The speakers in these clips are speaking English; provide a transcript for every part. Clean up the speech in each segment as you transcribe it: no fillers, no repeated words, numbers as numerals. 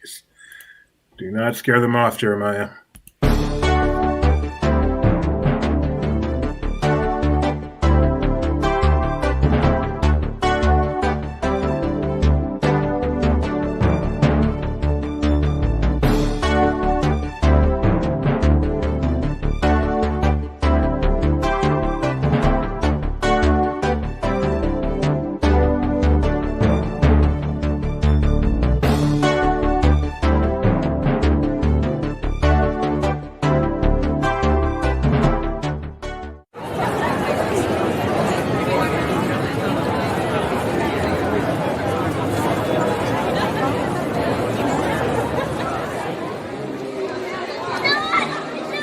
Jeez. Do not scare them off, Jeremiah.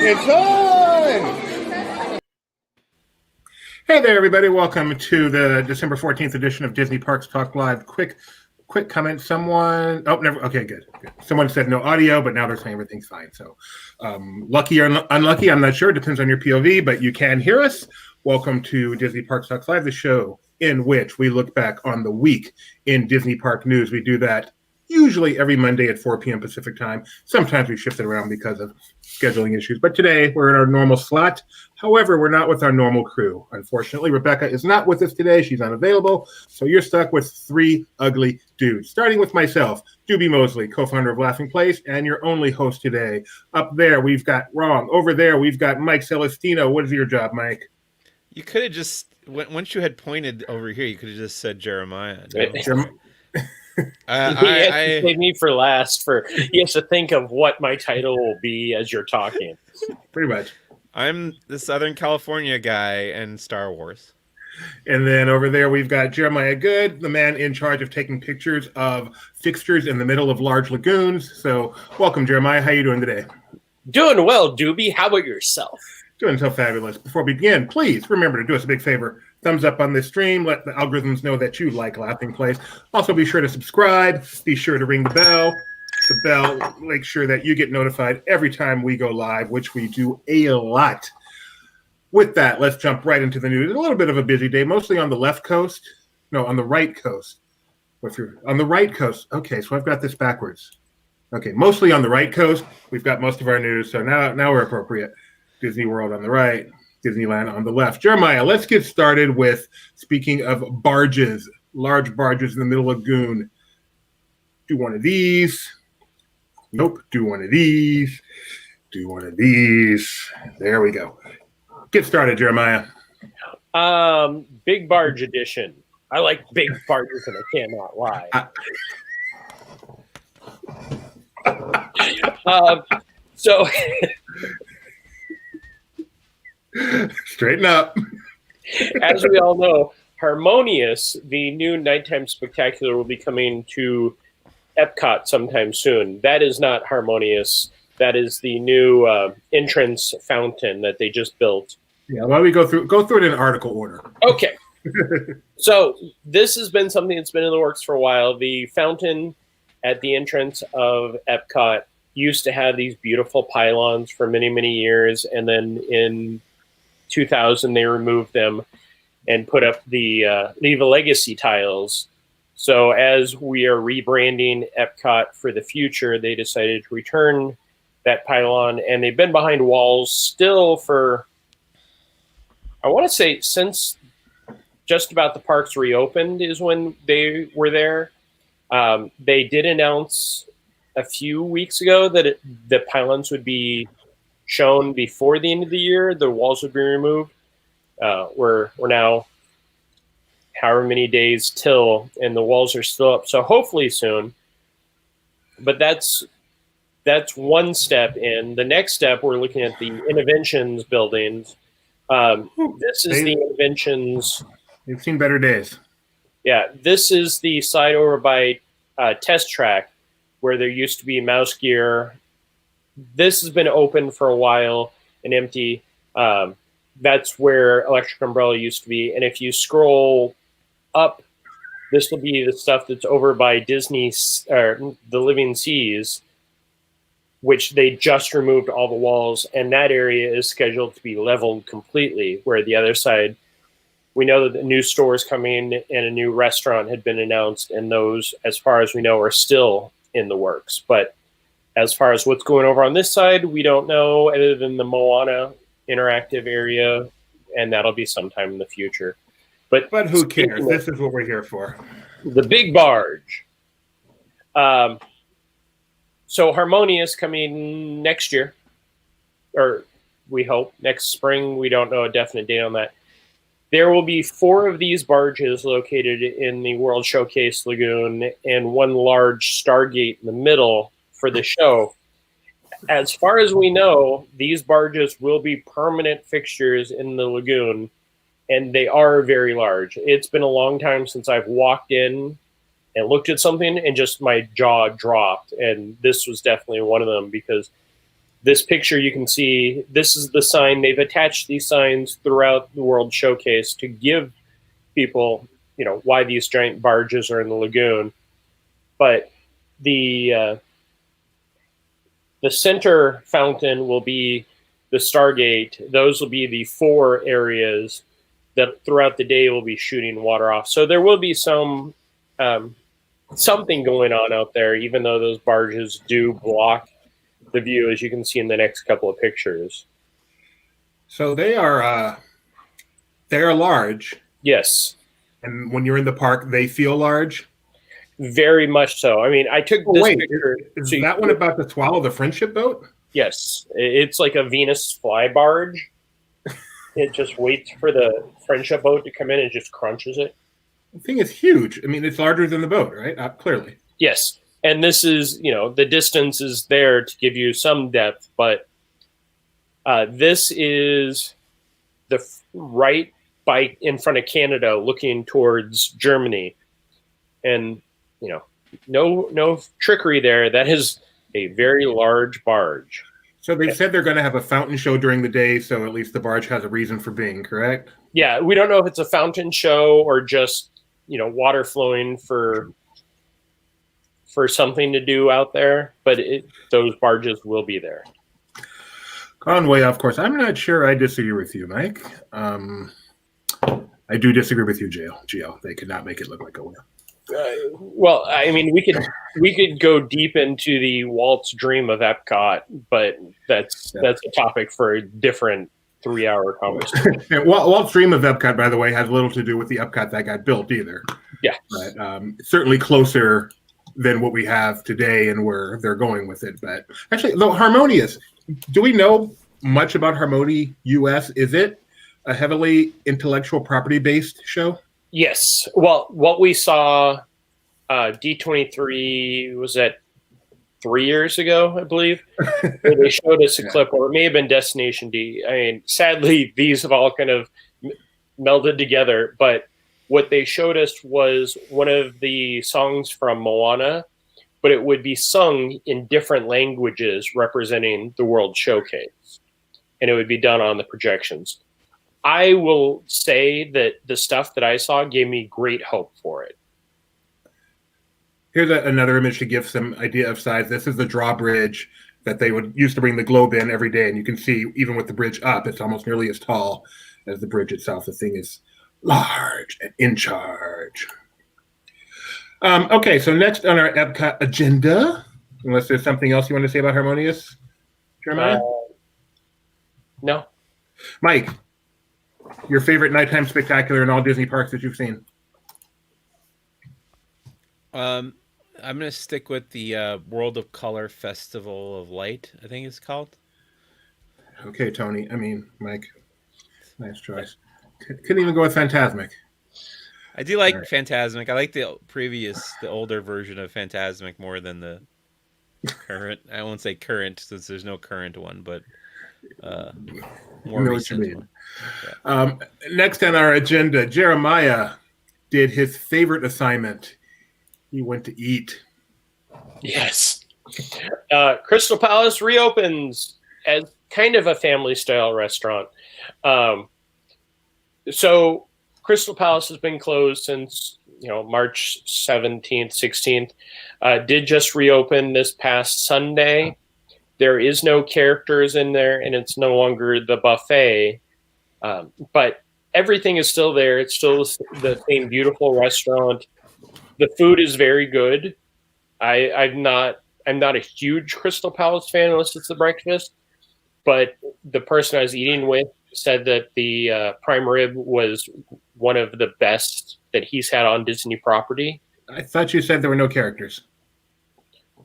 It's on! Hey there, everybody. Welcome to the December 14th edition of Disney Parks Talk Live. Quick comment. Someone... Oh, never. Okay, good. Someone said no audio, but now they're saying everything's fine. So, lucky or unlucky, I'm not sure. It depends on your POV, but you can hear us. Welcome to Disney Parks Talk Live, the show in which we look back on the week in Disney Park news. We do that usually every Monday at 4 p.m. Pacific time. Sometimes we shift it around because of scheduling issues. But today we're in our normal slot. However, we're not with our normal crew. Unfortunately, Rebecca is not with us today. She's unavailable. So you're stuck with three ugly dudes, starting with myself, Doobie Mosley, co-founder of Laughing Place, and your only host today. Up there, we've got Wrong. Over there, we've got Mike Celestino. What is your job, Mike? You could have just, once you had pointed over here, you could have just said Jeremiah. No. He has to save me for last. He has to think of what my title will be as you're talking. Pretty much. I'm the Southern California guy and Star Wars. And then over there, we've got Jeremiah Good, the man in charge of taking pictures of fixtures in the middle of large lagoons. So welcome, Jeremiah. How you doing today? Doing well, Doobie. How about yourself? Doing so fabulous. Before we begin, please remember to do us a big favor. Thumbs up on this stream. Let the algorithms know that you like Laughing Place. Also, be sure to subscribe. Be sure to ring the bell. The bell, make sure that you get notified every time we go live, which we do a lot. With that, let's jump right into the news. It's a little bit of a busy day, mostly on the left coast. No, on the right coast. If you're on the right coast. Okay, so I've got this backwards. Okay, mostly on the right coast. We've got most of our news, so now we're appropriate. Disney World on the right, Disneyland on the left. Jeremiah, let's get started with, speaking of barges, large barges in the middle of lagoon. Do one of these. Nope. Do one of these. Do one of these. There we go. Get started, Jeremiah. Big barge edition. I like big barges, and I cannot lie. So... Straighten up. As we all know, Harmonious, the new nighttime spectacular, will be coming to Epcot sometime soon. That is not Harmonious. That is the new entrance fountain that they just built. Yeah, why don't we go through it in article order? Okay. So this has been something that's been in the works for a while. The fountain at the entrance of Epcot used to have these beautiful pylons for many, many years, and then in 2000 they removed them and put up the Leave a Legacy tiles. So as we are rebranding Epcot for the future, they decided to return that pylon, and they've been behind walls still for, I want to say, since just about the parks reopened is when they were there. They did announce a few weeks ago that the pylons would be shown before the end of the year. The walls would be removed. We're now however many days till, and the walls are still up. So hopefully soon. But that's one step in. The next step, we're looking at the Innovations buildings. This is the Innovations. You've seen better days. Yeah, this is the side over by Test Track, where there used to be Mouse Gear. This has been open for a while and empty. That's where Electric Umbrella used to be. And if you scroll up, this will be the stuff that's over by Disney, or the Living Seas, which they just removed all the walls. And that area is scheduled to be leveled completely, where the other side, we know that the new store is coming and a new restaurant had been announced. And those, as far as we know, are still in the works. But as far as what's going over on this side, we don't know, other than the Moana interactive area, and that'll be sometime in the future. But who cares? This is what we're here for. The big barge. So Harmonious coming next year, or we hope next spring. We don't know a definite date on that. There will be 4 of these barges located in the World Showcase Lagoon and one large Stargate in the middle for the show. As far as we know, these barges will be permanent fixtures in the lagoon, and they are very large. It's been a long time since I've walked in and looked at something and just my jaw dropped. And this was definitely one of them, because this picture you can see, this is the sign. They've attached these signs throughout the World Showcase to give people, why these giant barges are in the lagoon. But the center fountain will be the Stargate. Those will be the 4 areas that throughout the day will be shooting water off. So there will be some something going on out there, even though those barges do block the view, as you can see in the next couple of pictures. So they are large. Yes. And when you're in the park, they feel large? Very much so. I mean, I took this picture. Is that one about to swallow the friendship boat? Yes. It's like a Venus fly barge. It just waits for the friendship boat to come in and just crunches it. The thing is huge. I mean, it's larger than the boat, right? Clearly. Yes. And this is, the distance is there to give you some depth, but this is the right by in front of Canada looking towards Germany. And, no trickery there. That is a very large barge. So they said they're going to have a fountain show during the day, so at least the barge has a reason for being, correct? Yeah, we don't know if it's a fountain show or just, water flowing for something to do out there, but those barges will be there. Conway, of course. I'm not sure I disagree with you, Mike. I do disagree with you, Gio. They could not make it look like a whale. Well, I mean, we could go deep into the Walt's dream of Epcot, but that's a topic for a different 3-hour conversation. Walt's dream of Epcot, by the way, has little to do with the Epcot that got built either. Yeah, but certainly closer than what we have today and where they're going with it. But actually, though, Harmonious, do we know much about Harmony US? Is it a heavily intellectual property based show? Yes. Well, what we saw D23 was at 3 years ago, I believe, where they showed us a clip, or it may have been Destination D. I mean, sadly, these have all kind of melded together, but what they showed us was one of the songs from Moana, but it would be sung in different languages representing the World Showcase, and it would be done on the projections. I will say that the stuff that I saw gave me great hope for it. Here's another image to give some idea of size. This is the drawbridge that they would used to bring the globe in every day. And you can see, even with the bridge up, it's almost nearly as tall as the bridge itself. The thing is large and in charge. Okay, so next on our Epcot agenda, unless there's something else you want to say about Harmonious, Jeremiah? No. Mike, your favorite nighttime spectacular in all Disney parks that you've seen? I'm going to stick with the World of Color Festival of Light, I think it's called. Okay, Tony. Mike. Nice choice. Couldn't even go with Fantasmic. I do like Fantasmic. I like the older version of Fantasmic more than the current. I won't say current since there's no current one, but more recent one. Yeah. Next on our agenda, Jeremiah did his favorite assignment. He went to eat. Yes. Crystal Palace reopens as kind of a family-style restaurant. So Crystal Palace has been closed since March 17th, 16th. Did just reopen this past Sunday. There is no characters in there, and it's no longer the buffet. But everything is still there. It's still the same beautiful restaurant. The food is very good. I'm not a huge Crystal Palace fan unless it's the breakfast, but the person I was eating with said that the prime rib was one of the best that he's had on Disney property. I thought you said there were no characters.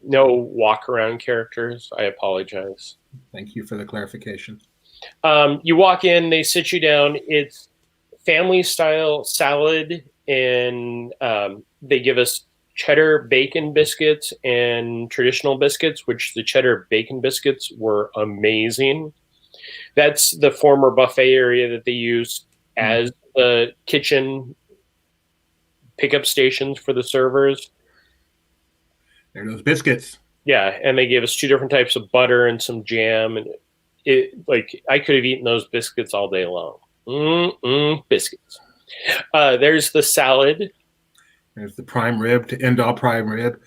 No walk around characters. I apologize. Thank you for the clarification. You walk in, they sit you down. It's family style salad, and they give us cheddar bacon biscuits and traditional biscuits, which the cheddar bacon biscuits were amazing. That's the former buffet area that they use as the kitchen pickup stations for the servers. There are those biscuits. Yeah, and they gave us 2 different types of butter and some jam, and I could have eaten those biscuits all day long. Biscuits. There's the salad. There's the prime rib to end all prime rib.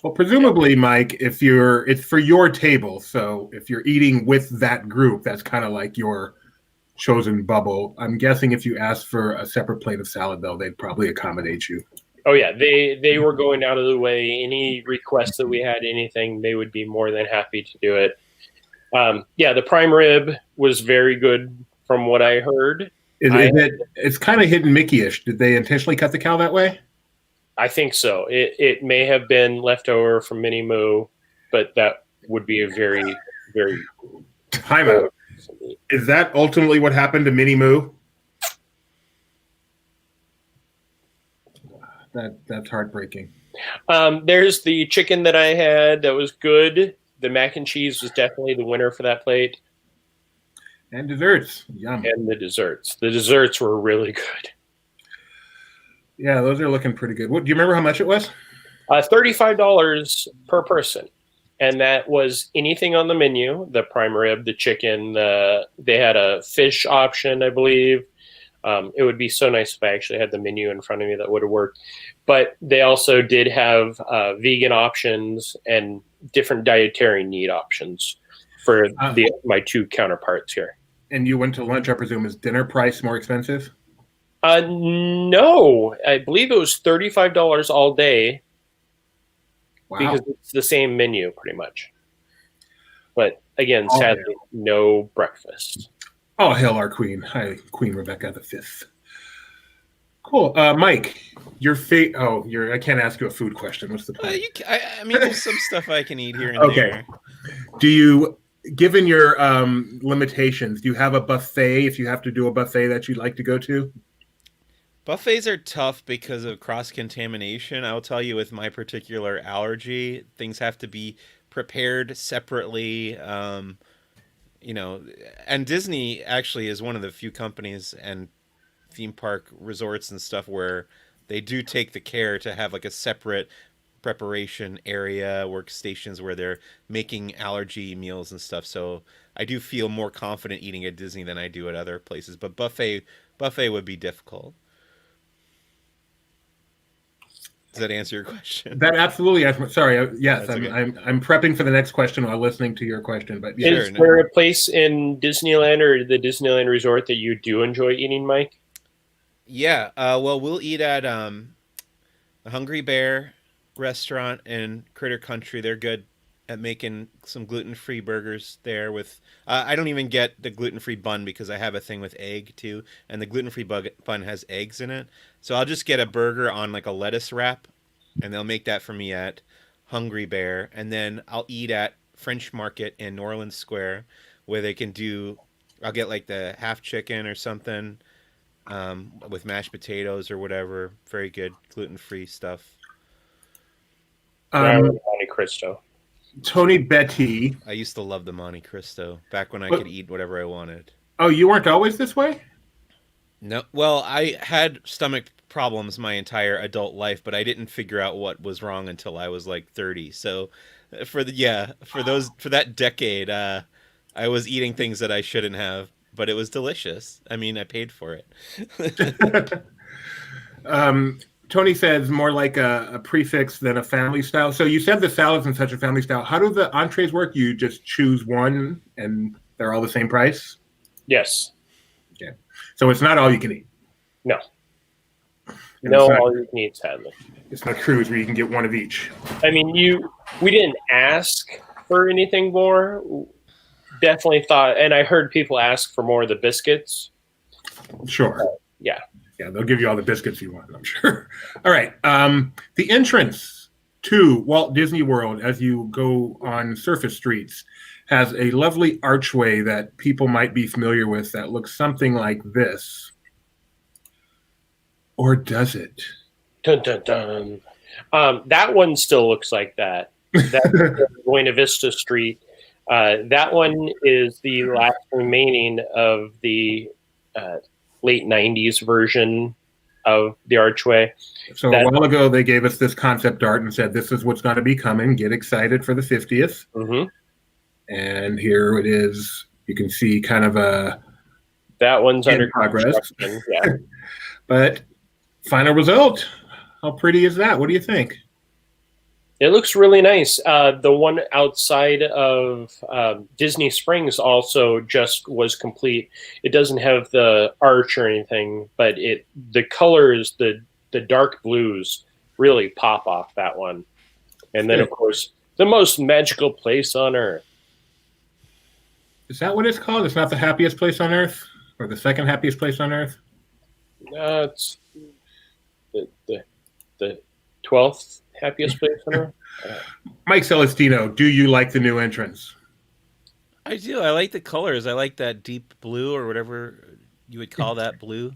Well, presumably, Mike, it's for your table. So if you're eating with that group, that's kind of like your chosen bubble. I'm guessing if you asked for a separate plate of salad, though, they'd probably accommodate you. Oh yeah, they were going out of the way. Any request that we had, anything, they would be more than happy to do it. The prime rib was very good from what I heard. It's kind of hidden Mickey-ish. Did they intentionally cut the cow that way? I think so. It may have been left over from Minnie Moo, but that would be a very, very... Time out. Is that ultimately what happened to Minnie Moo? That's heartbreaking. There's the chicken that I had that was good. The mac and cheese was definitely the winner for that plate. And desserts. Yum. And the desserts. The desserts were really good. Yeah, those are looking pretty good. Do you remember how much it was? $35 per person. And that was anything on the menu, the prime rib, the chicken. They had a fish option, I believe. It would be so nice if I actually had the menu in front of me. That would have worked. But they also did have vegan options and different dietary need options for my 2 counterparts here. And you went to lunch, I presume. Is dinner price more expensive? No. I believe it was $35 all day. Wow. Because it's the same menu pretty much. But again, sadly, no breakfast. Oh, hail our queen. Hi, Queen Rebecca V. Cool. Mike, your fate. I can't ask you a food question. What's the point? I mean, there's some stuff I can eat here and there. Do you, given your limitations, do you have a buffet if you have to do a buffet that you'd like to go to? Buffets are tough because of cross-contamination. I'll tell you, with my particular allergy, things have to be prepared separately. And Disney actually is one of the few companies and theme park resorts and stuff where they do take the care to have like a separate preparation area, workstations where they're making allergy meals and stuff. So I do feel more confident eating at Disney than I do at other places. But buffet would be difficult. Does that answer your question? That absolutely answers. Sorry, yes, Okay. I'm prepping for the next question while listening to your question. But yeah. Is there a place in Disneyland or the Disneyland Resort that you do enjoy eating, Mike? Yeah, well, we'll eat at the Hungry Bear restaurant in Critter Country. They're good at making some gluten-free burgers there with... I don't even get the gluten-free bun because I have a thing with egg, too. And the gluten-free bun has eggs in it. So I'll just get a burger on like a lettuce wrap, and they'll make that for me at Hungry Bear. And then I'll eat at French Market in Norland Square, where they can do... I'll get like the half chicken or something with mashed potatoes or whatever. Very good gluten-free stuff. Monte Cristo. Tony Betty. I used to love the Monte Cristo back when I could eat whatever I wanted. Oh, you weren't always this way? No, well, I had stomach problems my entire adult life, but I didn't figure out what was wrong until I was like 30. So for that decade, I was eating things that I shouldn't have, but it was delicious. I mean, I paid for it. Tony says more like a prefix than a family style. So you said the salad's in such a family style. How do the entrees work? You just choose one and they're all the same price? Yes. Okay. So it's not all you can eat? No. No, all you can eat, sadly. It's not a cruise where you can get one of each. I mean, we didn't ask for anything more. Definitely thought, and I heard people ask for more of the biscuits. Sure. Yeah. Yeah, they'll give you all the biscuits you want, I'm sure. All right. The entrance to Walt Disney World as you go on surface streets has a lovely archway that people might be familiar with that looks something like this. Or does it? Dun, dun, dun. That one still looks like that. That's Buena Vista Street. That one is the last remaining of the late 90s version of the archway. So a while ago, they gave us this concept art and said, this is what's going to be coming. Get excited for the 50th. Mm-hmm. And here it is. You can see kind of that one's under progress. Yeah. But final result, how pretty is that? What do you think? It looks really nice. The one outside of Disney Springs also just was complete. It doesn't have the arch or anything, but the colors, the dark blues really pop off that one. And then, of course, the most magical place on Earth. Is that what it's called? It's not the happiest place on Earth? Or the second happiest place on Earth? It's the 12th happiest place on Earth. Mike Celestino, do you like the new entrance? I do. I like the colors. I like that deep blue or whatever you would call that blue.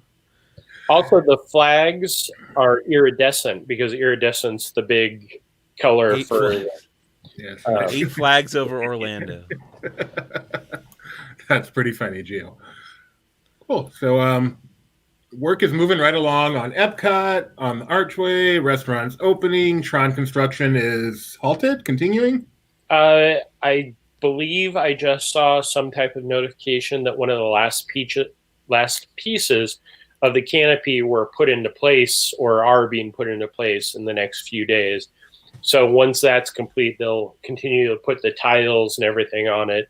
Also, the flags are iridescent because iridescent's the big color Yes. 8 flags over Orlando. That's pretty funny, Gio. Cool. So work is moving right along on Epcot, on the Archway, restaurants opening, Tron construction is halted, continuing? I believe I just saw some type of notification that one of the last pieces of the canopy were put into place or are being put into place in the next few days. So once that's complete, they'll continue to put the tiles and everything on it.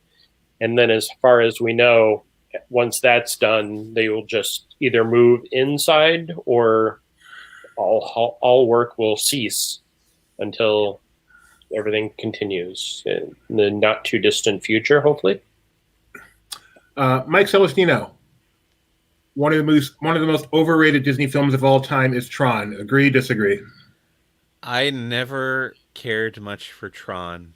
And then as far as we know, once that's done, they will just either move inside or all work will cease until everything continues in the not too distant future, hopefully. Mike Celestino, one of the most overrated Disney films of all time is Tron. Agree, disagree? I never cared much for Tron.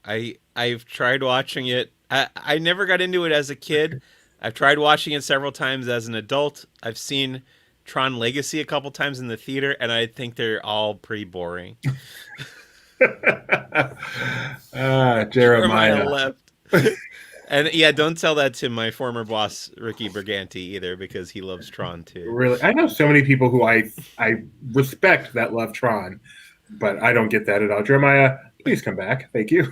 I've tried watching it. I never got into it as a kid. I've tried watching it several times as an adult. I've seen Tron Legacy a couple times in the theater, and I think they're all pretty boring. Jeremiah left. And yeah, don't tell that to my former boss, Ricky Briganti, either, because he loves Tron too. Really? I know so many people who I respect that love Tron, but I don't get that at all. Jeremiah, please come back. Thank you.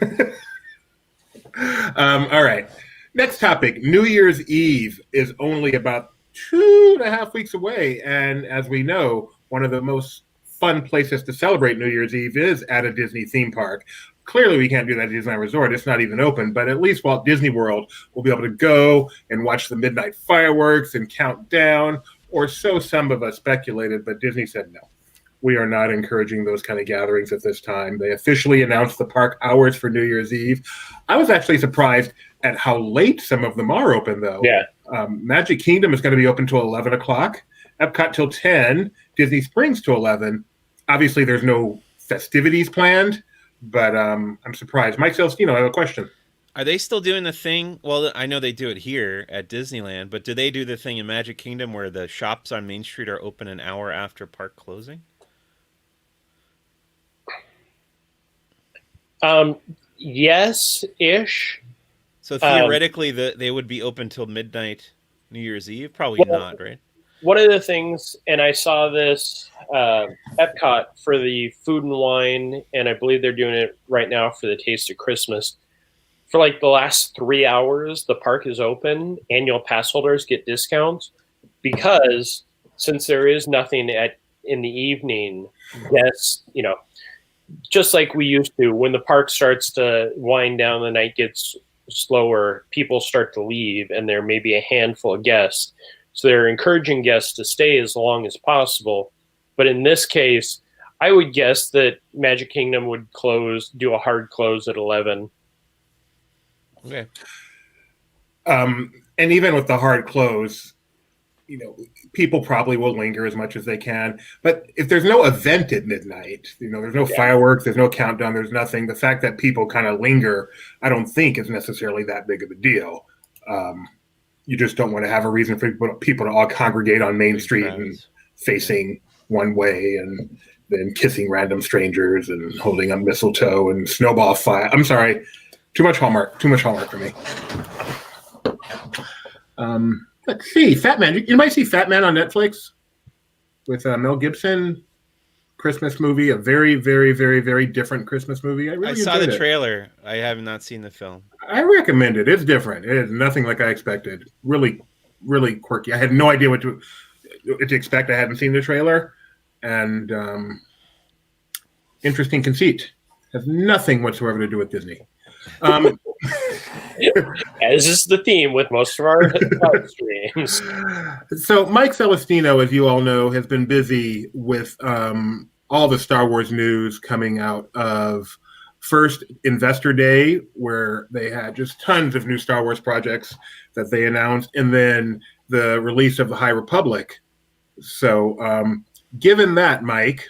All right. Next topic. New Year's Eve is only about 2.5 weeks away. And as we know, one of the most fun places to celebrate New Year's Eve is at a Disney theme park. Clearly, we can't do that at Disneyland Resort. It's not even open. But at least Walt Disney World will be able to go and watch the midnight fireworks and count down, or so some of us speculated. But Disney said no. We are not encouraging those kind of gatherings at this time. They officially announced the park hours for New Year's Eve. I was actually surprised at how late some of them are open, though. Yeah. Magic Kingdom is going to be open till 11 o'clock. Epcot till 10. Disney Springs till 11. Obviously, there's no festivities planned, but I'm surprised. Mike Celestino, I have a question. Are they still doing the thing? Well, I know they do it here at Disneyland, but do they do the thing in Magic Kingdom where the shops on Main Street are open an hour after park closing? Yes-ish. So theoretically, they would be open till midnight New Year's Eve? Probably not, right? One of the things, and I saw this Epcot for the food and wine, and I believe they're doing it right now for the Taste of Christmas. For like the last 3 hours, the park is open. Annual pass holders get discounts because since there is nothing in the evening, yes, just like we used to, when the park starts to wind down, the night gets slower, people start to leave, and there may be a handful of guests. So they're encouraging guests to stay as long as possible But in this case, I would guess that Magic Kingdom would do a hard close at 11. Okay. And even with the hard close, people probably will linger as much as they can. But if there's no event at midnight, there's no fireworks, there's no countdown, there's nothing. The fact that people kind of linger, I don't think is necessarily that big of a deal. You just don't want to have a reason for people to all congregate on Main Street and facing one way and then kissing random strangers and holding up mistletoe and snowball fight. I'm sorry. Too much Hallmark for me. Let's see. Fat Man. You might see Fat Man on Netflix with Mel Gibson. Christmas movie. A very, very, very, very different Christmas movie. I saw the trailer. I have not seen the film. I recommend it. It's different. It is nothing like I expected. Really, really quirky. I had no idea what to expect. I hadn't seen the trailer. And interesting conceit. Has nothing whatsoever to do with Disney. As is the theme with most of our streams. So Mike Celestino, as you all know, has been busy with all the Star Wars news coming out of first Investor Day, where they had just tons of new Star Wars projects that they announced, and then the release of the High Republic. So given that, Mike,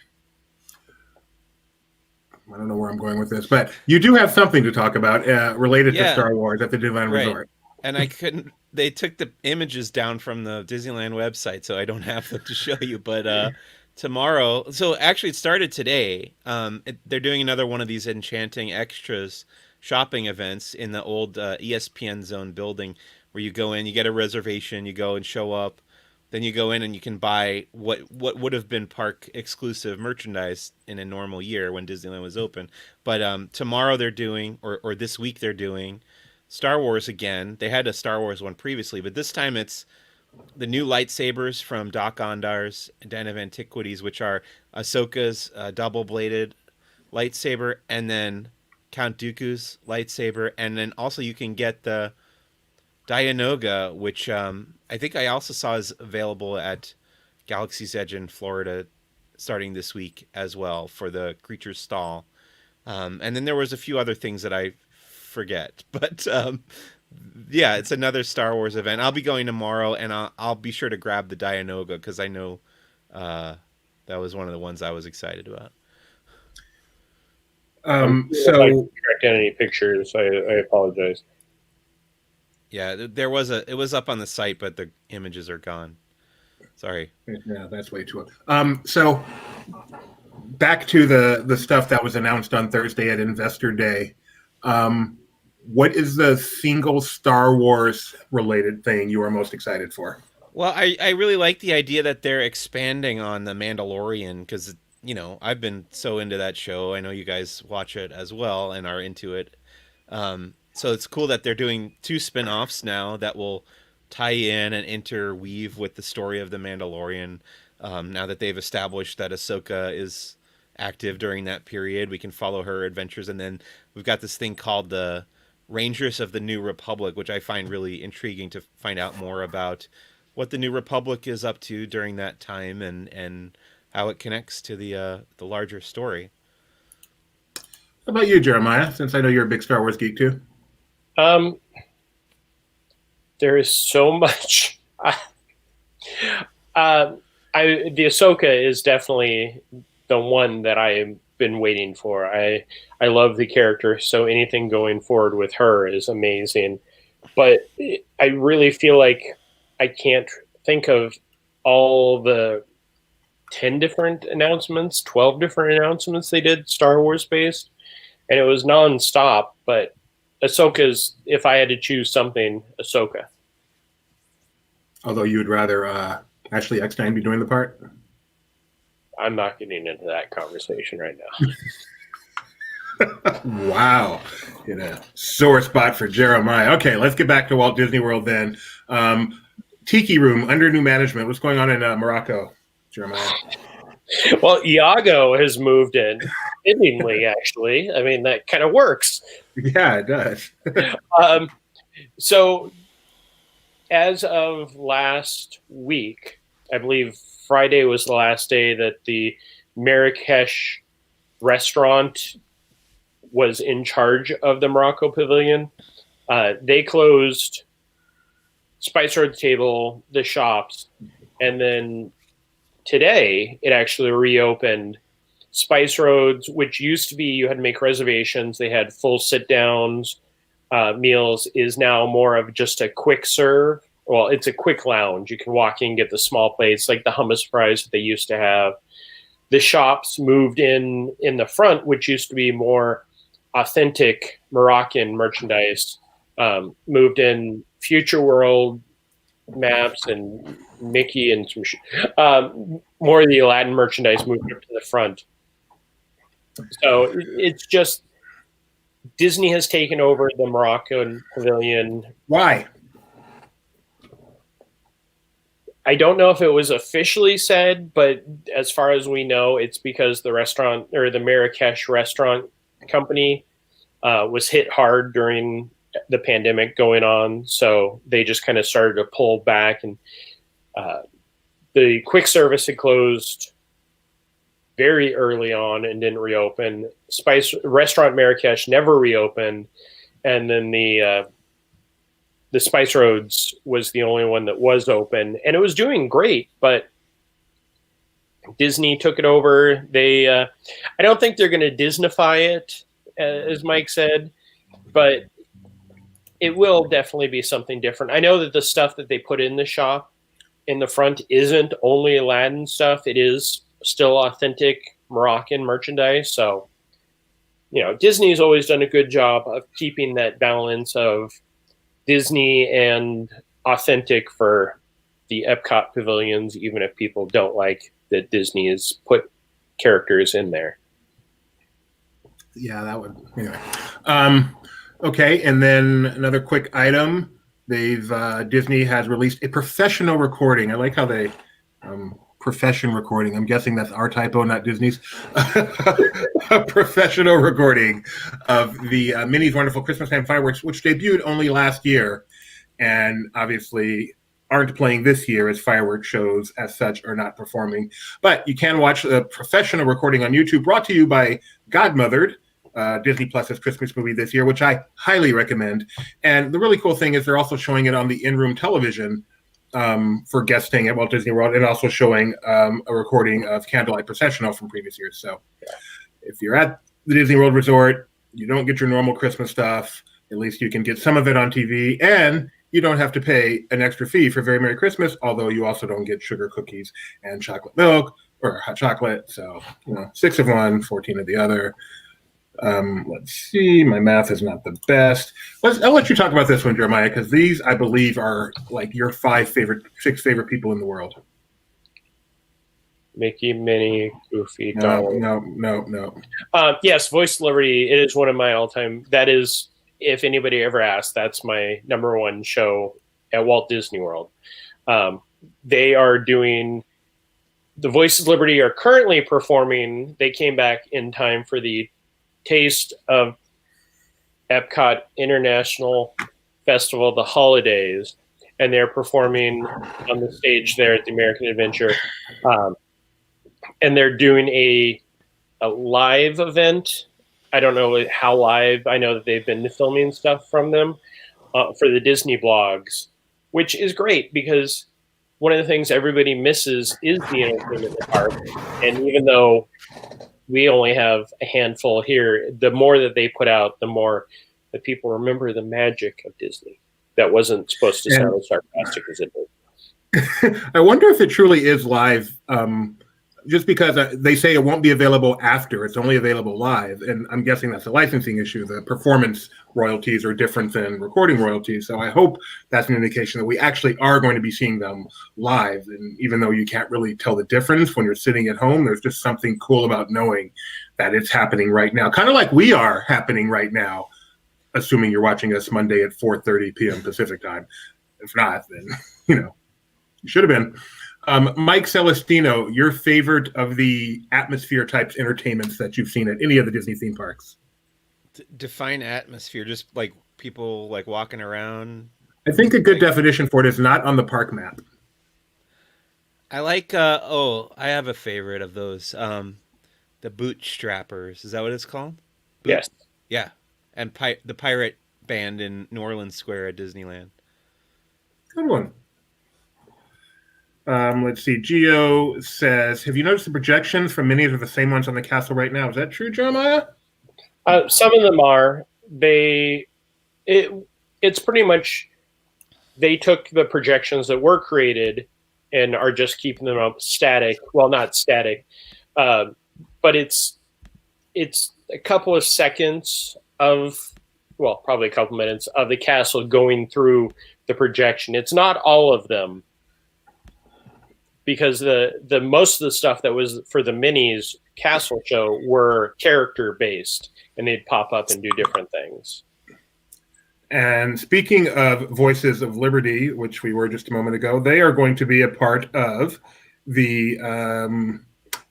I don't know where I'm going with this, but you do have something to talk about related to Star Wars at the Disneyland Resort. And I couldn't. They took the images down from the Disneyland website, so I don't have them to show you. But tomorrow, so actually it started today. They're doing another one of these enchanting extras shopping events in the old ESPN Zone building, where you go in, you get a reservation, you go and show up. Then you go in and you can buy what would have been park exclusive merchandise in a normal year when Disneyland was open. But tomorrow they're doing, or this week they're doing, Star Wars again. They had a Star Wars one previously, but this time it's the new lightsabers from Doc Ondar's Den of Antiquities, which are Ahsoka's double-bladed lightsaber, and then Count Dooku's lightsaber, and then also you can get the Dianoga, which I think I also saw is available at Galaxy's Edge in Florida starting this week as well for the Creature's Stall. And then there was a few other things that I forget. But yeah, it's another Star Wars event. I'll be going tomorrow, and I'll be sure to grab the Dianoga because I know that was one of the ones I was excited about. If I correct any pictures, I apologize. Yeah, it was up on the site, but the images are gone. Sorry. Yeah, that's way too. So back to the stuff that was announced on Thursday at Investor Day. What is the single Star Wars related thing you are most excited for? Well, I really like the idea that they're expanding on the Mandalorian because, I've been so into that show. I know you guys watch it as well and are into it. So it's cool that they're doing 2 spin-offs now that will tie in and interweave with the story of the Mandalorian. Now that they've established that Ahsoka is active during that period, we can follow her adventures. And then we've got this thing called the Rangers of the New Republic, which I find really intriguing to find out more about what the New Republic is up to during that time and how it connects to the larger story. How about you, Jeremiah, since I know you're a big Star Wars geek too? There is so much. The Ahsoka is definitely the one that I have been waiting for. I love the character, so anything going forward with her is amazing. But I really feel like I can't think of all the 10 different announcements, 12 different announcements they did Star Wars based, and it was nonstop. But Ahsoka's, if I had to choose something, Ahsoka. Although you would rather Ashley Eckstein be doing the part? I'm not getting into that conversation right now. Wow. Sore spot for Jeremiah. Okay, let's get back to Walt Disney World then. Tiki Room under new management. What's going on in Morocco, Jeremiah? Well, Iago has moved in, fittingly, actually. I mean, that kind of works. Yeah, it does. So, as of last week, I believe Friday was the last day that the Marrakesh restaurant was in charge of the Morocco Pavilion. They closed Spice Road Table, the shops, and then today it actually reopened. Spice Roads, which used to be you had to make reservations, they had full sit-downs, meals, is now more of just a quick serve. Well, it's a quick lounge. You can walk in, get the small plates, like the hummus fries that they used to have. The shops moved in the front, which used to be more authentic Moroccan merchandise, moved in Future World maps and Mickey and some more of the Aladdin merchandise moved up to the front. So it's just Disney has taken over the Moroccan Pavilion. Why? I don't know if it was officially said, but as far as we know, it's because the restaurant or the Marrakesh restaurant company was hit hard during the pandemic going on. So they just kind of started to pull back, and the quick service had closed very early on and didn't reopen. Restaurant Marrakesh never reopened. And then the Spice Roads was the only one that was open, and it was doing great, but Disney took it over. I don't think they're going to Disneyfy it, as Mike said, but it will definitely be something different. I know that the stuff that they put in the shop in the front isn't only Aladdin stuff. It is still authentic Moroccan merchandise. So, Disney's always done a good job of keeping that balance of Disney and authentic for the Epcot pavilions, even if people don't like that Disney has put characters in there. Yeah, that would. Anyway. Okay, and then another quick item. Disney has released a professional recording. I like how they profession recording. I'm guessing that's our typo, not Disney's. A professional recording of the Minnie's Wonderful Christmas Time Fireworks, which debuted only last year, and obviously aren't playing this year as fireworks shows as such are not performing. But you can watch a professional recording on YouTube, brought to you by Godmothered, Disney Plus's Christmas movie this year, which I highly recommend. And the really cool thing is they're also showing it on the in-room television for guesting at Walt Disney World, and also showing a recording of Candlelight Processional from previous years. So if you're at the Disney World Resort, you don't get your normal Christmas stuff, at least you can get some of it on TV, and you don't have to pay an extra fee for Very Merry Christmas, although you also don't get sugar cookies and chocolate milk or hot chocolate. So, 6 of one, 14 of the other. Let's see. My math is not the best. I'll let you talk about this one, Jeremiah, because these, I believe, are like your 6 favorite people in the world. Mickey, Minnie, Goofy, Donald. No. Yes, Voice of Liberty. It is one of my all-time. That is, if anybody ever asked, that's my number one show at Walt Disney World. They are doing. The Voice of Liberty are currently performing. They came back in time for the Taste of Epcot International Festival, the holidays, and they're performing on the stage there at the American Adventure, and they're doing a live event. I don't know how live. I know that they've been filming stuff from them for the Disney blogs, which is great because one of the things everybody misses is the entertainment in the park, and even though we only have a handful here, the more that they put out, the more that people remember the magic of Disney. That wasn't supposed to sound as sarcastic as it did. I wonder if it truly is live, just because they say it won't be available after. It's only available live, and I'm guessing that's a licensing issue. The performance royalties are different than recording royalties, so I hope that's an indication that we actually are going to be seeing them live. And even though you can't really tell the difference when you're sitting at home, there's just something cool about knowing that it's happening right now, kind of like we are happening right now, assuming you're watching us Monday at 4:30 p.m. Pacific time. If not, then, you should have been. Mike Celestino, your favorite of the atmosphere types entertainments that you've seen at any of the Disney theme parks? Define atmosphere, just like people like walking around. I think a good definition for it is not on the park map. I like. I have a favorite of those. The Bootstrappers. Is that what it's called? Boot. Yes. Yeah, and the pirate band in New Orleans Square at Disneyland. Good one. Let's see. Geo says, "Have you noticed the projections from Minnie's are the same ones on the castle right now? Is that true, Jeremiah?" Some of them are. It's pretty much they took the projections that were created and are just keeping them up static. Well, not static, but it's a couple of seconds of, well, probably a couple minutes of the castle going through the projection. It's not all of them, because the most of the stuff that was for the Minnie's castle show were character based, and they'd pop up and do different things. And speaking of Voices of Liberty, which we were just a moment ago, they are going to be a part of the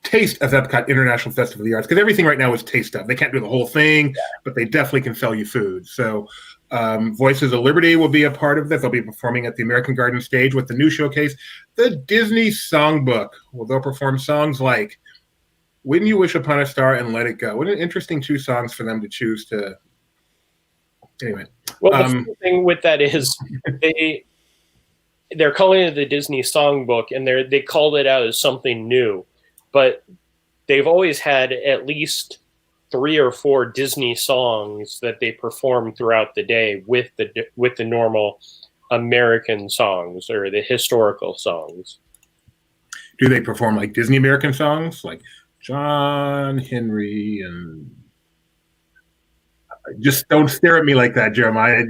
Taste of Epcot International Festival of the Arts, because everything right now is taste of. They can't do the whole thing, but they definitely can sell you food. So Voices of Liberty will be a part of this. They'll be performing at the American Garden stage with the new showcase, the Disney Songbook. Well, they'll perform songs like When You Wish Upon a Star and Let It Go. What an interesting two songs for them to choose to... Anyway. Well, the funny thing with that is they're calling it the Disney Songbook, and they called it out as something new. But they've always had at least 3 or 4 Disney songs that they perform throughout the day with the normal American songs or the historical songs. Do they perform like Disney American songs, like John Henry and... Just don't stare at me like that, Jeremiah.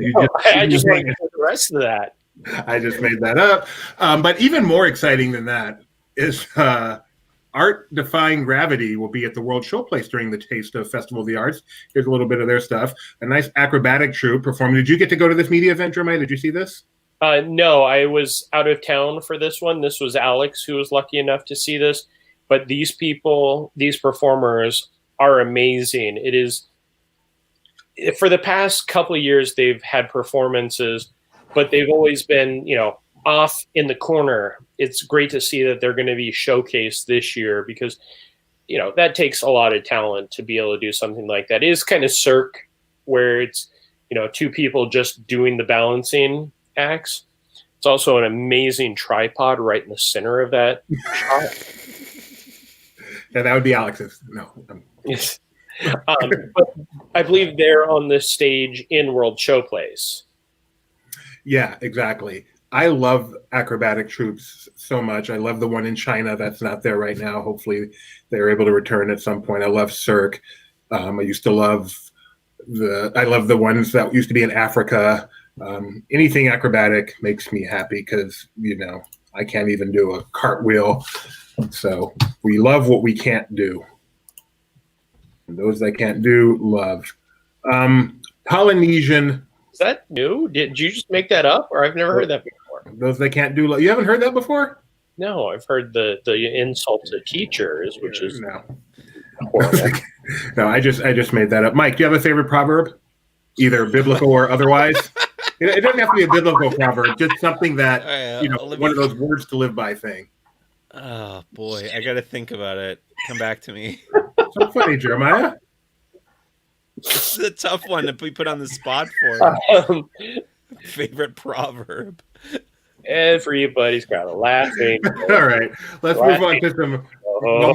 I just want to hear the rest of that. I just made that up. But even more exciting than that is Art Defying Gravity will be at the World Showplace during the Taste of Festival of the Arts. Here's a little bit of their stuff. A nice acrobatic troupe performing. Did you get to go to this media event, Jeremiah? Did you see this? No, I was out of town for this one. This was Alex who was lucky enough to see this. But these performers are amazing. It is... For the past couple of years, they've had performances, but they've always been, off in the corner. It's great to see that they're going to be showcased this year, because, that takes a lot of talent to be able to do something like that. It is kind of Cirque, where it's, 2 people just doing the balancing acts. It's also an amazing tripod right in the center of that shot. Yeah, that would be Alex's. No. Yes. But I believe they're on this stage in World Showplace. Yeah, exactly. I love acrobatic troupes so much. I love the one in China that's not there right now. Hopefully they're able to return at some point. I love Cirque. I used to love the ones that used to be in Africa. Anything acrobatic makes me happy because, I can't even do a cartwheel. So we love what we can't do. Those that can't do, love. Polynesian. Is that new? Did you just make that up, or I've never heard that before? Those that can't do, you haven't heard that before? No, I've heard the insult to teachers, which is no. horrible. No, I just made that up. Mike, do you have a favorite proverb, either biblical or otherwise? It doesn't have to be a biblical proverb, just something that one of those words to live by thing. Oh boy, I got to think about it. Come back to me. So funny, Jeremiah. This is a tough one to be put on the spot for. Favorite proverb. Everybody's got a laughing. All right, let's move on to some. While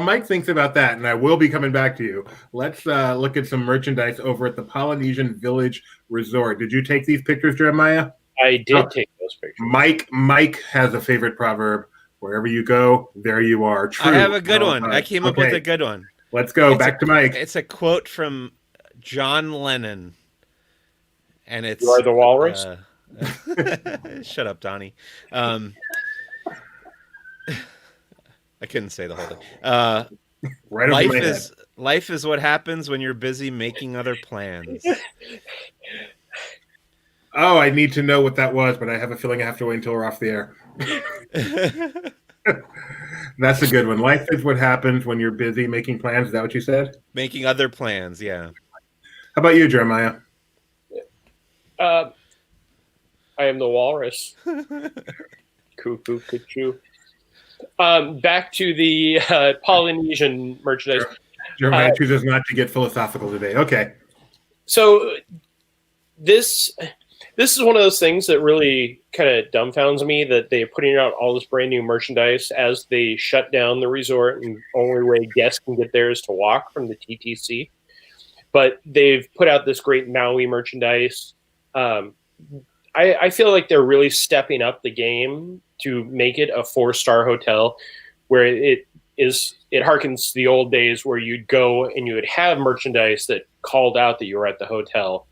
Mike thinks about that, and I will be coming back to you, let's look at some merchandise over at the Polynesian Village Resort. Did you take these pictures, Jeremiah? I did take those pictures. Mike has a favorite proverb. Wherever you go, there you are. True. I have a good one. I came up with a good one. Let's go. Back to Mike. It's a quote from John Lennon. And it's... You are the walrus? Shut up, Donnie. I couldn't say the whole thing. Life is what happens when you're busy making other plans. Oh, I need to know what that was, but I have a feeling I have to wait until we're off the air. That's a good one. Life is what happens when you're busy making plans. Is that what you said? Making other plans, yeah. How about you, Jeremiah? I am the walrus. Cuckoo, cuckoo. Back to the Polynesian merchandise. Jeremiah chooses not to get philosophical today. Okay. So this is one of those things that really kind of dumbfounds me, that they're putting out all this brand new merchandise as they shut down the resort, and only way guests can get there is to walk from the TTC. But they've put out this great Maui merchandise. I feel like they're really stepping up the game to make it a 4-star hotel, where it harkens to the old days where you'd go and you would have merchandise that called out that you were at the hotel.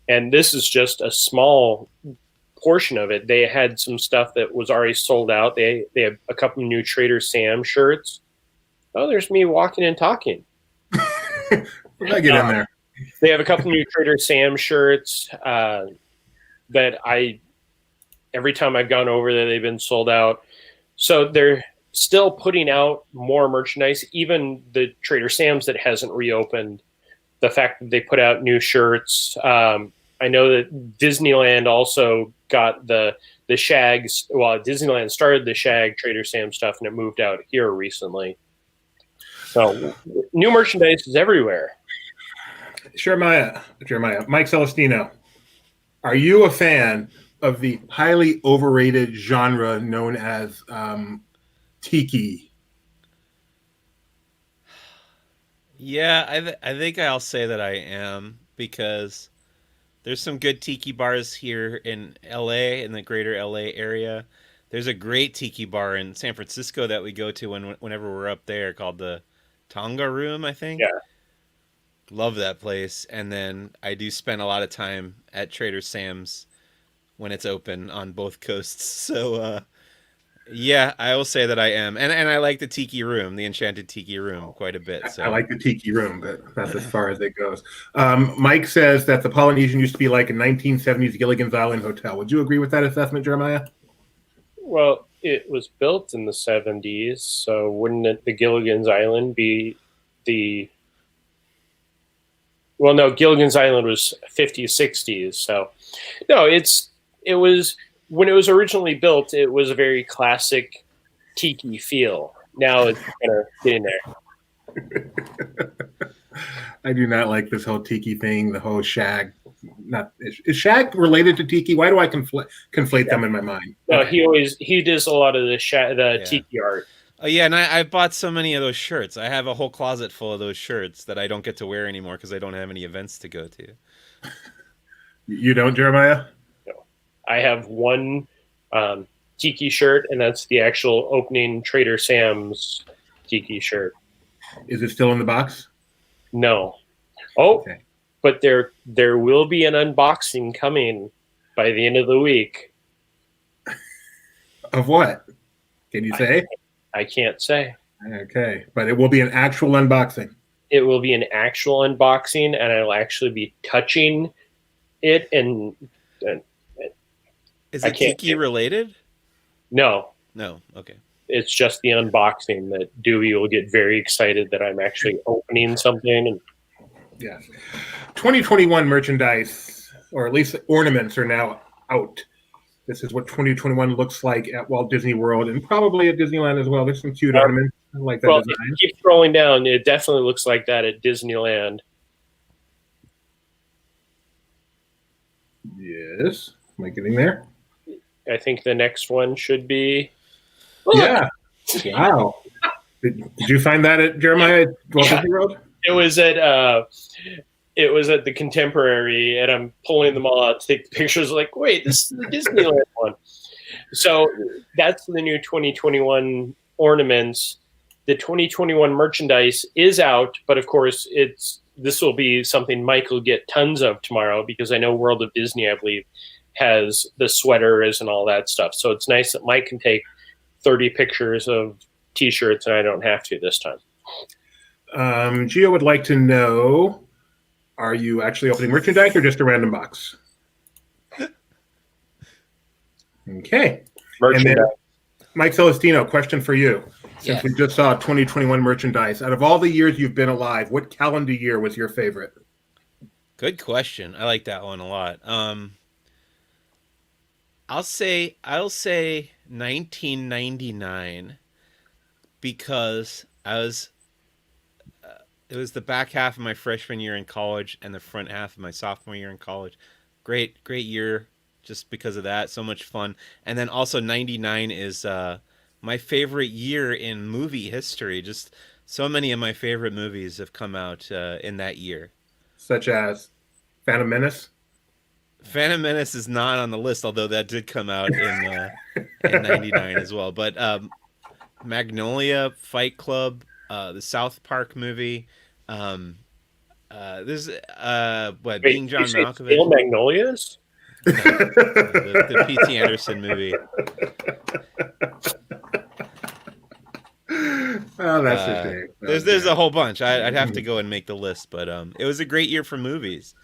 And this is just a small portion of it. They had some stuff that was already sold out. They have a couple of new Trader Sam shirts. Oh, there's me walking and talking. I get in there. They have a couple new Trader Sam shirts that every time I've gone over there, they've been sold out. So they're still putting out more merchandise, even the Trader Sam's that hasn't reopened. The fact that they put out new shirts. I know that Disneyland also got the Shags. Well, Disneyland started the Shag Trader Sam stuff, and it moved out here recently. So new merchandise is everywhere. Jeremiah, Mike Celestino, are you a fan of the highly overrated genre known as tiki? Yeah, I think I'll say that I am, because there's some good tiki bars here in LA, in the greater LA area. There's a great tiki bar in San Francisco that we go to whenever we're up there, called the Tonga Room, I think. Yeah. Love that place. And then I do spend a lot of time at Trader Sam's when it's open on both coasts. So yeah, I will say that I am. And I like the Tiki Room, the Enchanted Tiki Room, quite a bit. So I like the Tiki Room, but that's as far as it goes. Mike says that the Polynesian used to be like a 1970s Gilligan's Island hotel. Would you agree with that assessment, Jeremiah? Well, it was built in the 70s, so wouldn't the Gilligan's Island be the... Well, no, Gilligan's Island was 50s, 60s. So, no, it was, when it was originally built, it was a very classic tiki feel. Now it's kind of getting there. I do not like this whole tiki thing, the whole shag. Is shag related to tiki? Why do I conflate them in my mind? No, he does a lot of the tiki art. Oh yeah, and I bought so many of those shirts. I have a whole closet full of those shirts that I don't get to wear anymore because I don't have any events to go to. You don't, Jeremiah? No. I have one tiki shirt, and that's the actual opening Trader Sam's tiki shirt. Is it still in the box? No. Oh, okay. But there will be an unboxing coming by the end of the week. Of what? Can you say? I can't say. Okay, but it will be an actual unboxing. It will be an actual unboxing, and I'll actually be touching it. And is it tiki related? No. No. Okay. It's just the unboxing that Dewey will get very excited that I'm actually opening something. And yes, 2021 merchandise, or at least ornaments, are now out. This is what 2021 looks like at Walt Disney World, and probably at Disneyland as well. There's some cute ornaments. I like that design. Keep scrolling down. It definitely looks like that at Disneyland. Yes. Am I getting there? I think the next one should be... Yeah. Wow. Did you find that at Jeremiah Walt Disney World? It was at the Contemporary, and I'm pulling them all out to take pictures. Like, wait, this is the Disneyland one. So that's the new 2021 ornaments. The 2021 merchandise is out, but of course, this will be something Mike will get tons of tomorrow, because I know World of Disney, I believe, has the sweaters and all that stuff. So it's nice that Mike can take 30 pictures of T-shirts, and I don't have to this time. Gio would like to know, are you actually opening merchandise or just a random box? Okay. Merchandise. And then, Mike Celestino, question for you. Since Yes. we just saw 2021 merchandise, out of all the years you've been alive, what calendar year was your favorite? Good question. I like that one a lot. I'll say 1999, because it was the back half of my freshman year in college and the front half of my sophomore year in college. Great year just because of that. So much fun. And then also 99 is my favorite year in movie history. Just so many of my favorite movies have come out in that year. Such as Phantom Menace? Phantom Menace is not on the list, although that did come out in 99 as well. But Magnolia, Fight Club, the South Park movie. There's Being John Malkovich. Steel Magnolias? No, the P.T. Anderson movie. Oh, that's a shame. There's a whole bunch. I'd have to go and make the list, but it was a great year for movies.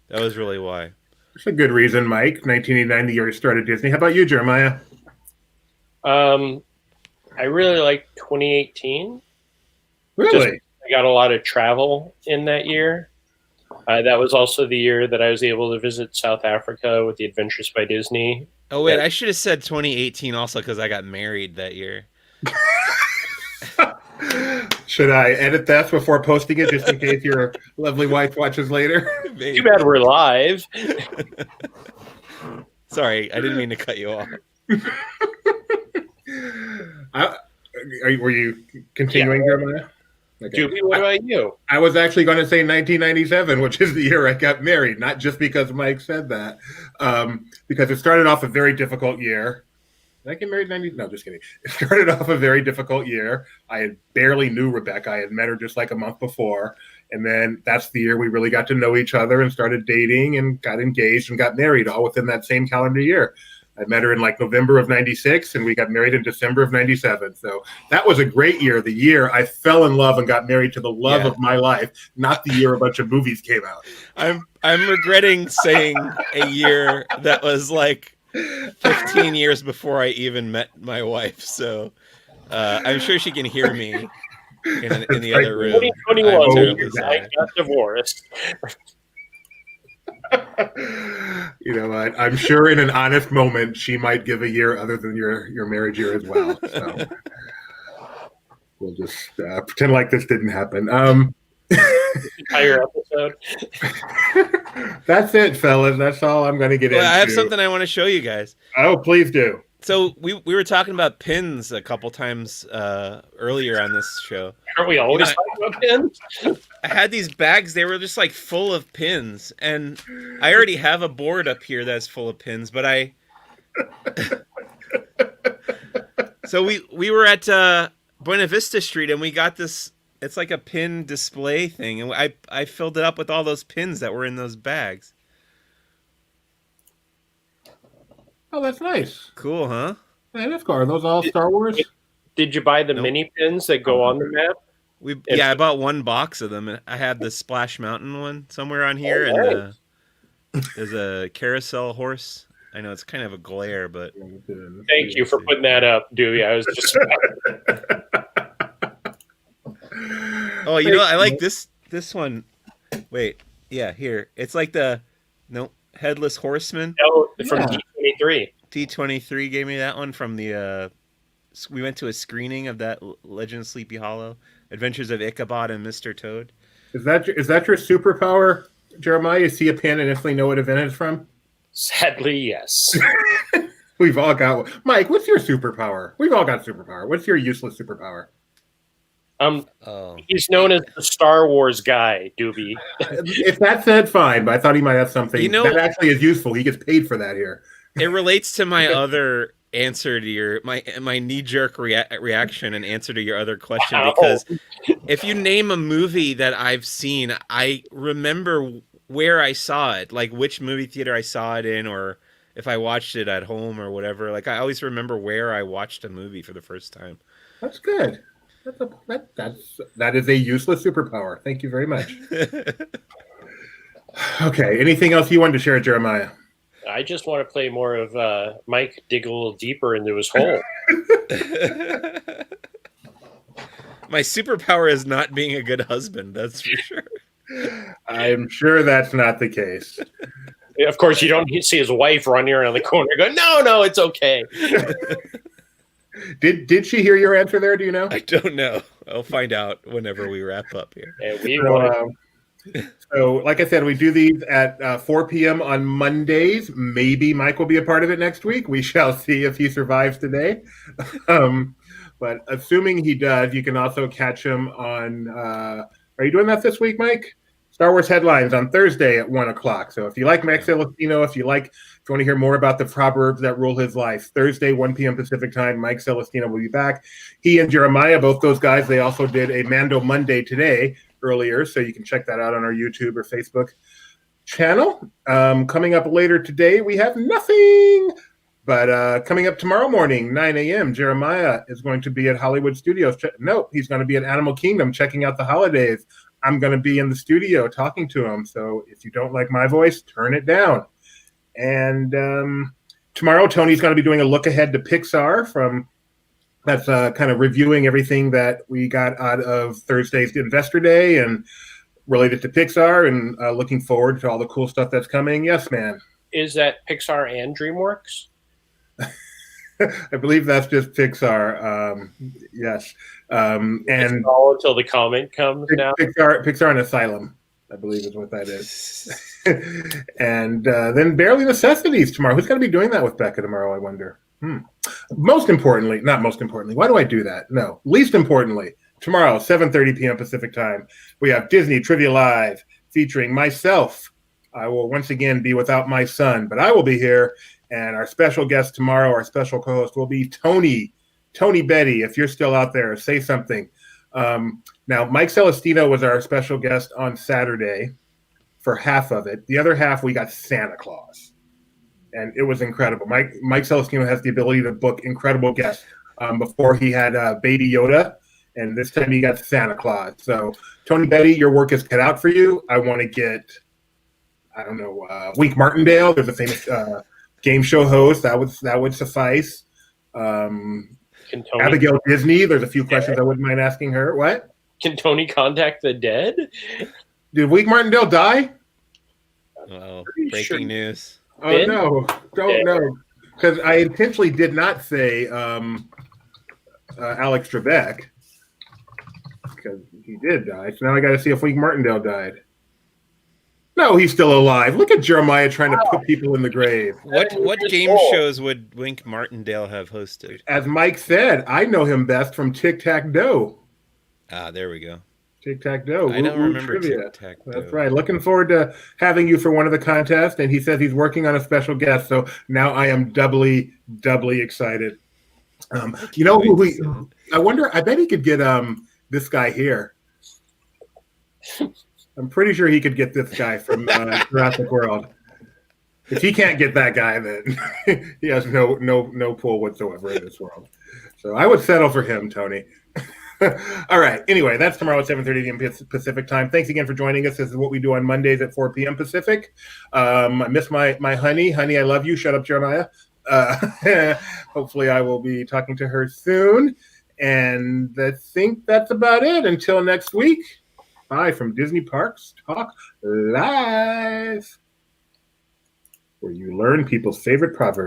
That was really why. That's a good reason, Mike. 1989, the year he started Disney. How about you, Jeremiah? I really like 2018. Really? I got a lot of travel in that year. That was also the year that I was able to visit South Africa with the Adventures by Disney. Oh, wait, I should have said 2018 also because I got married that year. Should I edit that before posting it just in case your lovely wife watches later? Too bad we're live. Sorry, I didn't mean to cut you off. Were you continuing, Jeremiah? Okay. Doobie, what about you? I was actually going to say 1997, which is the year I got married, not just because Mike said that, because it started off a very difficult year. Did I get married in 90? No, just kidding. It started off a very difficult year. I had barely knew Rebecca. I had met her just like a month before. And then that's the year we really got to know each other and started dating and got engaged and got married all within that same calendar year. I met her in like November of 96 and we got married in December of 97. So that was a great year. The year I fell in love and got married to the love of my life, not the year a bunch of movies came out. I'm regretting saying a year that was like 15 years before I even met my wife. So I'm sure she can hear me in the other room. 2021, I got divorced. You know what? I'm sure in an honest moment she might give a year other than your marriage year as well. So we'll just pretend like this didn't happen. Entire episode. That's it, fellas. That's all I'm going to get into. I have something I want to show you guys. Oh, please do. So we were talking about pins a couple times earlier on this show. Aren't we always talking about pins? I had these bags. They were just like full of pins, and I already have a board up here that's full of pins. But so we were at Buena Vista Street, and we got this. It's like a pin display thing, and I filled it up with all those pins that were in those bags. Oh, that's nice. Cool, huh? Man, that's cool. Are those all Star Wars? Did you buy the mini pins that go on the map? I bought one box of them, and I had the Splash Mountain one somewhere on here, and there's a carousel horse. I know it's kind of a glare, but thank you for putting that up, Dewey. I was just. Oh, you know, I like this one. Wait, yeah, here. It's like the Headless Horseman. Oh, from D23. D23 gave me that one from the. We went to a screening of that Legend of Sleepy Hollow, Adventures of Ichabod and Mr. Toad. Is that your superpower, Jeremiah? You see a pin and instantly know what event it's from? Sadly, yes. We've all got. Mike, what's your superpower? We've all got superpower. What's your useless superpower? He's known as the Star Wars guy, Doobie. If that said, fine, but I thought he might have something that actually is useful. He gets paid for that here. It relates to my other answer to your my knee-jerk reaction and answer to your other question, because if you name a movie that I've seen, I remember where I saw it, like which movie theater I saw it in, or if I watched it at home or whatever. Like I always remember where I watched a movie for the first time. That's good. That is a useless superpower. Thank you very much. Okay. Anything else you wanted to share, Jeremiah? I just want to play more of Mike dig a little deeper into his hole. My superpower is not being a good husband. That's for sure. I'm sure that's not the case. Of course, you don't see his wife running around the corner going, no, it's okay. Did she hear your answer there? Do you know? I don't know. I'll find out whenever we wrap up here. And we So, want so, like I said, we do these at 4 p.m. on Mondays. Maybe Mike will be a part of it next week. We shall see if he survives today. But assuming he does, you can also catch him on. Are you doing that this week, Mike? Star Wars Headlines on Thursday at 1 o'clock. So if you like Mike Celestino, if you want to hear more about the proverbs that rule his life, Thursday, 1 p.m. Pacific time, Mike Celestino will be back. He and Jeremiah, both those guys, they also did a Mando Monday today earlier, so you can check that out on our YouTube or Facebook channel. Coming up later today, we have nothing. But coming up tomorrow morning, 9 a.m., Jeremiah is going to be at Hollywood Studios. Nope, he's going to be at Animal Kingdom checking out the holidays. I'm going to be in the studio talking to him. So if you don't like my voice, turn it down. And tomorrow, Tony's going to be doing a look ahead to Pixar that's kind of reviewing everything that we got out of Thursday's Investor Day and related to Pixar and looking forward to all the cool stuff that's coming. Yes, man. Is that Pixar and DreamWorks? I believe that's just Pixar. Yes. And all until the comment comes now. Pixar and Asylum, I believe is what that is. And then Barely Necessities tomorrow. Who's going to be doing that with Becca tomorrow, I wonder? Not most importantly, why do I do that? No, least importantly, tomorrow, 7:30 p.m. Pacific time, we have Disney Trivia Live featuring myself. I will once again be without my son, but I will be here. And our special guest tomorrow, our special co-host will be Tony Betty. If you're still out there, say something. Now, Mike Celestino was our special guest on Saturday for half of it. The other half, we got Santa Claus. And it was incredible. Mike Celestino has the ability to book incredible guests. Before he had Baby Yoda, and this time he got Santa Claus. So, Tony Betty, your work is cut out for you. I want to get, Wink Martindale. There's a famous game show host. That would suffice. Abigail Disney. There's a few questions I wouldn't mind asking her. What? Can Tony contact the dead? Did Wink Martindale die? Well, breaking news. Oh, no. Don't know. Because I intentionally did not say Alex Trebek. Because he did die. So now I got to see if Wink Martindale died. No, he's still alive. Look at Jeremiah trying to put people in the grave. What game shows would Wink Martindale have hosted? As Mike said, I know him best from Tic-Tac-Doe. Ah, there we go. Tic-Tac-Toe. I don't remember Tic-Tac-Toe. That's right. Looking forward to having you for one of the contests. And he says he's working on a special guest. So now I am doubly excited. I wonder, I bet he could get this guy here. I'm pretty sure he could get this guy from Jurassic World. If he can't get that guy, then he has no pull whatsoever in this world. So I would settle for him, Tony. All right. Anyway, that's tomorrow at 7:30 p.m. Pacific time. Thanks again for joining us. This is what we do on Mondays at 4 p.m. Pacific. I miss my honey. Honey, I love you. Shut up, Jeremiah. Hopefully I will be talking to her soon. And I think that's about it. Until next week. Bye from Disney Parks Talk Live, where you learn people's favorite proverbs.